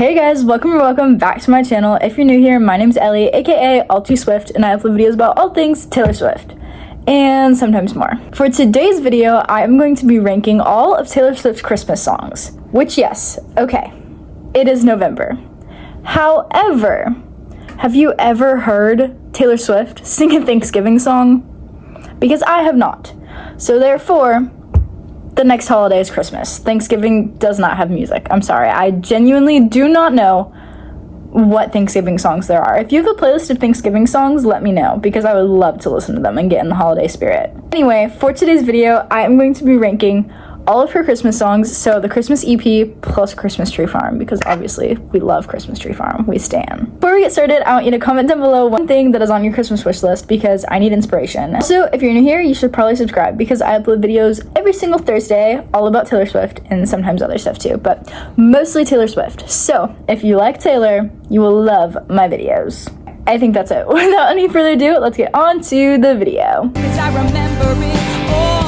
Hey guys, welcome back to my channel. If you're new here, my name's Ellie, aka All Too Swift, and I upload videos about all things Taylor Swift and sometimes more. For today's video, I am going to be ranking all of Taylor Swift's Christmas songs, which yes, okay, it is November. However, have you ever heard Taylor Swift sing a Thanksgiving song? Because I have not. So therefore, the next holiday is Christmas. Thanksgiving does not have music. I'm sorry. I genuinely do not know what Thanksgiving songs there are. If you have a playlist of Thanksgiving songs, let me know, because I would love to listen to them and get in the holiday spirit. Anyway, for today's video, I am going to be ranking all of her Christmas songs, so the Christmas EP plus Christmas Tree Farm, because obviously we love Christmas Tree Farm, we stan. Before we get started, I want you to comment down below one thing that is on your Christmas wish list, because I need inspiration. Also, if you're new here, you should probably subscribe, because I upload videos every single Thursday all about Taylor Swift and sometimes other stuff too, but mostly Taylor Swift. So if you like Taylor, you will love my videos. I think that's it. Without any further ado, let's get on to the video. 'Cause I remember it all.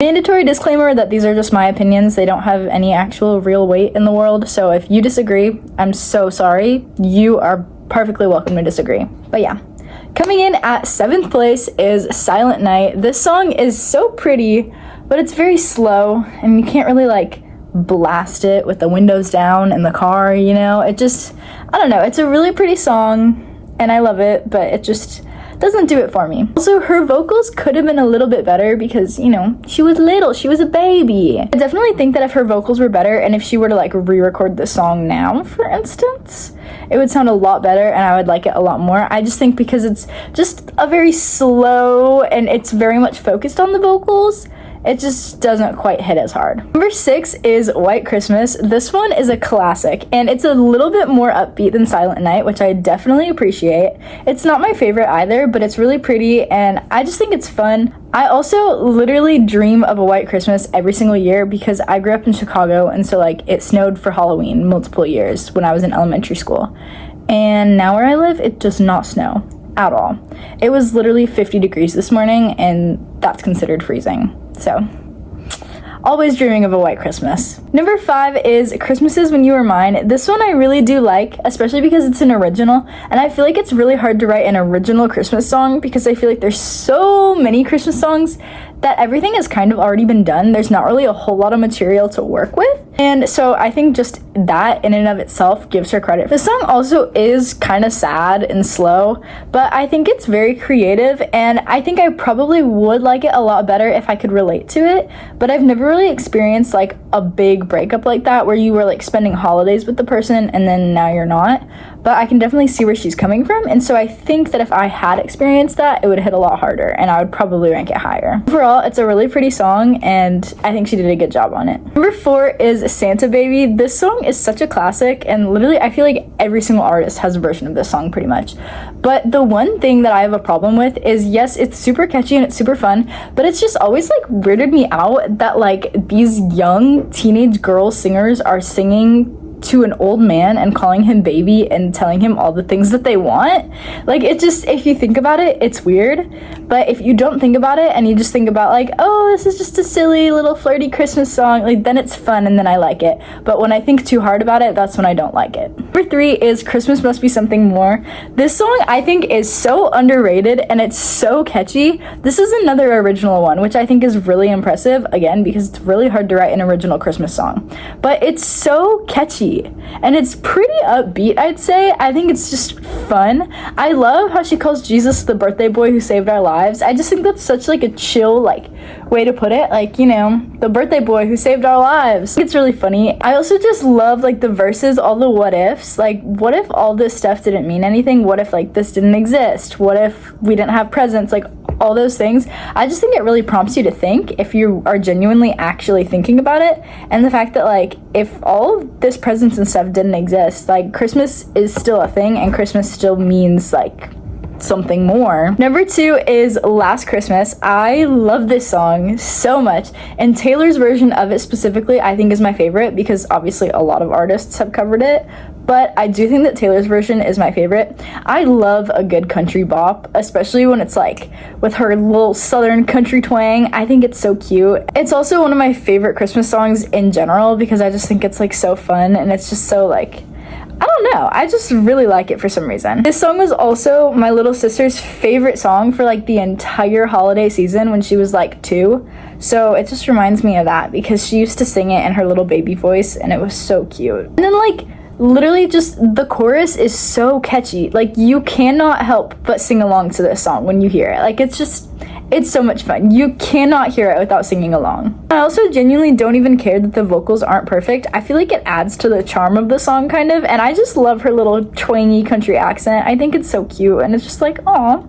Mandatory disclaimer that these are just my opinions. They don't have any actual real weight in the world. So if you disagree, I'm so sorry. You are perfectly welcome to disagree. But yeah, coming in at 7th place is Silent Night. This song is so pretty, but it's very slow and you can't really like blast it with the windows down in the car, you know? It just, I don't know. It's a really pretty song and I love it, but it just doesn't do it for me. Also, her vocals could have been a little bit better because, you know, she was little, she was a baby. I definitely think that if her vocals were better and if she were to like re-record this song now, for instance, it would sound a lot better and I would like it a lot more. I just think because it's just a very slow and it's very much focused on the vocals, it just doesn't quite hit as hard. Number 6 is White Christmas. This one is a classic, and it's a little bit more upbeat than Silent Night, which I definitely appreciate. It's not my favorite either, but it's really pretty, and I just think it's fun. I also literally dream of a white Christmas every single year because I grew up in Chicago, and so like it snowed for Halloween multiple years when I was in elementary school. And now where I live, it does not snow at all. It was literally 50 degrees this morning, and that's considered freezing. So, always dreaming of a white Christmas. Number 5 is Christmases When You Were Mine. This one I really do like, especially because it's an original, and I feel like it's really hard to write an original Christmas song because I feel like there's so many Christmas songs that everything has kind of already been done. There's not really a whole lot of material to work with. And so I think just that in and of itself gives her credit. The song also is kind of sad and slow, but I think it's very creative and I think I probably would like it a lot better if I could relate to it, but I've never really experienced like a big breakup like that where you were like spending holidays with the person and then now you're not. But I can definitely see where she's coming from, and so I think that if I had experienced that, it would hit a lot harder and I would probably rank it higher. Overall, it's a really pretty song and I think she did a good job on it. Number 4 is Santa Baby. This song is such a classic and literally I feel like every single artist has a version of this song pretty much. But the one thing that I have a problem with is, yes, it's super catchy and it's super fun, but it's just always like weirded me out that like these young teenage girl singers are singing to an old man and calling him baby and telling him all the things that they want. Like, it just, if you think about it, it's weird. But if you don't think about it and you just think about like, oh, this is just a silly little flirty Christmas song, like then it's fun and then I like it. But when I think too hard about it, that's when I don't like it. Number 3 is Christmas Must Be Something More. This song I think is so underrated and it's so catchy. This is another original one, which I think is really impressive, again, because it's really hard to write an original Christmas song. But it's so catchy and it's pretty upbeat, I'd say. I think it's just fun. I love how she calls Jesus the birthday boy who saved our lives. I just think that's such like a chill like way to put it, like, you know, the birthday boy who saved our lives. It's really funny. I also just love like the verses, all the what ifs. Like, what if all this stuff didn't mean anything? What if like this didn't exist? What if we didn't have presents? Like all those things. I just think it really prompts you to think if you are genuinely actually thinking about it. And the fact that like if all of this presents and stuff didn't exist, like Christmas is still a thing and Christmas still means like something more. Number 2 is Last Christmas. I love this song so much, and Taylor's version of it specifically I think is my favorite because obviously a lot of artists have covered it, but I do think that Taylor's version is my favorite. I love a good country bop, especially when it's like with her little southern country twang. I think it's so cute. It's also one of my favorite Christmas songs in general because I just think it's like so fun, and it's just so like, I don't know, I just really like it for some reason. This song was also my little sister's favorite song for like the entire holiday season when she was like 2. So it just reminds me of that because she used to sing it in her little baby voice and it was so cute. And then like literally just the chorus is so catchy. Like you cannot help but sing along to this song when you hear it. Like it's so much fun. You cannot hear it without singing along. I also genuinely don't even care that the vocals aren't perfect. I feel like it adds to the charm of the song kind of, and I just love her little twangy country accent. I think it's so cute, and it's just like, aw,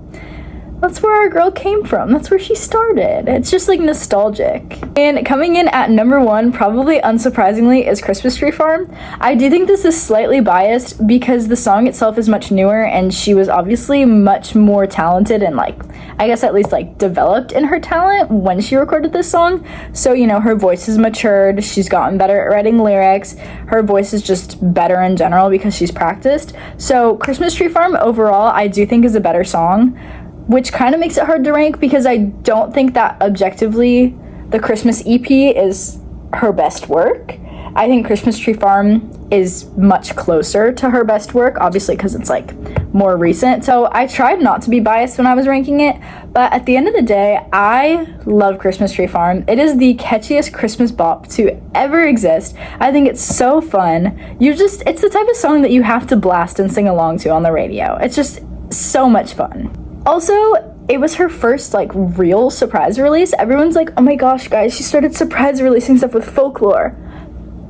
that's where our girl came from. That's where she started. It's just like nostalgic. And coming in at number 1, probably unsurprisingly, is Christmas Tree Farm. I do think this is slightly biased because the song itself is much newer and she was obviously much more talented and like, I guess at least like developed in her talent when she recorded this song. So, you know, her voice has matured. She's gotten better at writing lyrics. Her voice is just better in general because she's practiced. So Christmas Tree Farm overall, I do think is a better song, which kind of makes it hard to rank because I don't think that objectively the Christmas EP is her best work. I think Christmas Tree Farm is much closer to her best work, obviously because it's like more recent. So I tried not to be biased when I was ranking it, but at the end of the day, I love Christmas Tree Farm. It is the catchiest Christmas bop to ever exist. I think it's so fun. It's the type of song that you have to blast and sing along to on the radio. It's just so much fun. Also, it was her first like real surprise release. Everyone's like, oh my gosh guys, she started surprise releasing stuff with Folklore,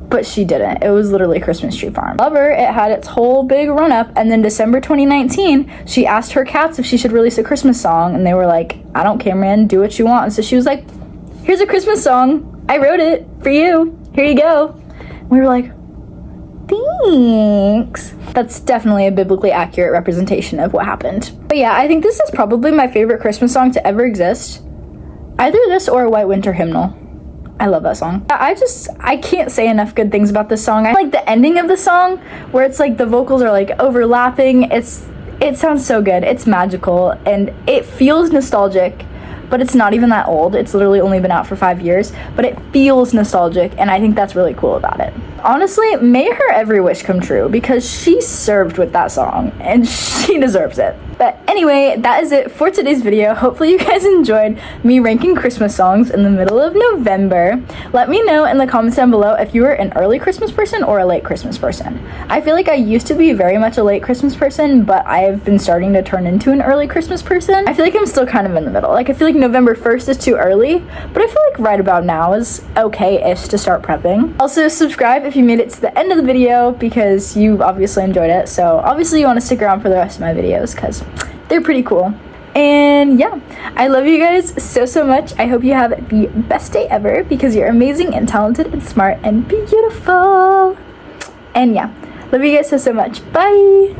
but she didn't. It was literally Christmas Tree Farm. Lover, it had its whole big run up, and then December 2019 she asked her cats if she should release a Christmas song, and they were like, I don't care man, do what you want. And so she was like, here's a Christmas song, I wrote it for you, here you go. And we were like, thanks. That's definitely a biblically accurate representation of what happened. But yeah, I think this is probably my favorite Christmas song to ever exist. Either this or a White Winter Hymnal. I love that song. I can't say enough good things about this song. I like the ending of the song where it's like the vocals are like overlapping. It sounds so good. It's magical and it feels nostalgic, but it's not even that old. It's literally only been out for 5 years, but it feels nostalgic, and I think that's really cool about it. Honestly, may her every wish come true because she served with that song and she deserves it. But anyway, that is it for today's video. Hopefully you guys enjoyed me ranking Christmas songs in the middle of November. Let me know in the comments down below if you were an early Christmas person or a late Christmas person. I feel like I used to be very much a late Christmas person, but I've been starting to turn into an early Christmas person. I feel like I'm still kind of in the middle. Like I feel like November 1st is too early, but I feel like right about now is okay-ish to start prepping. Also subscribe if you made it to the end of the video because you obviously enjoyed it. So obviously you want to stick around for the rest of my videos because they're pretty cool. And yeah, I love you guys so much. I hope you have the best day ever because you're amazing and talented and smart and beautiful. And yeah, love you guys so much. Bye.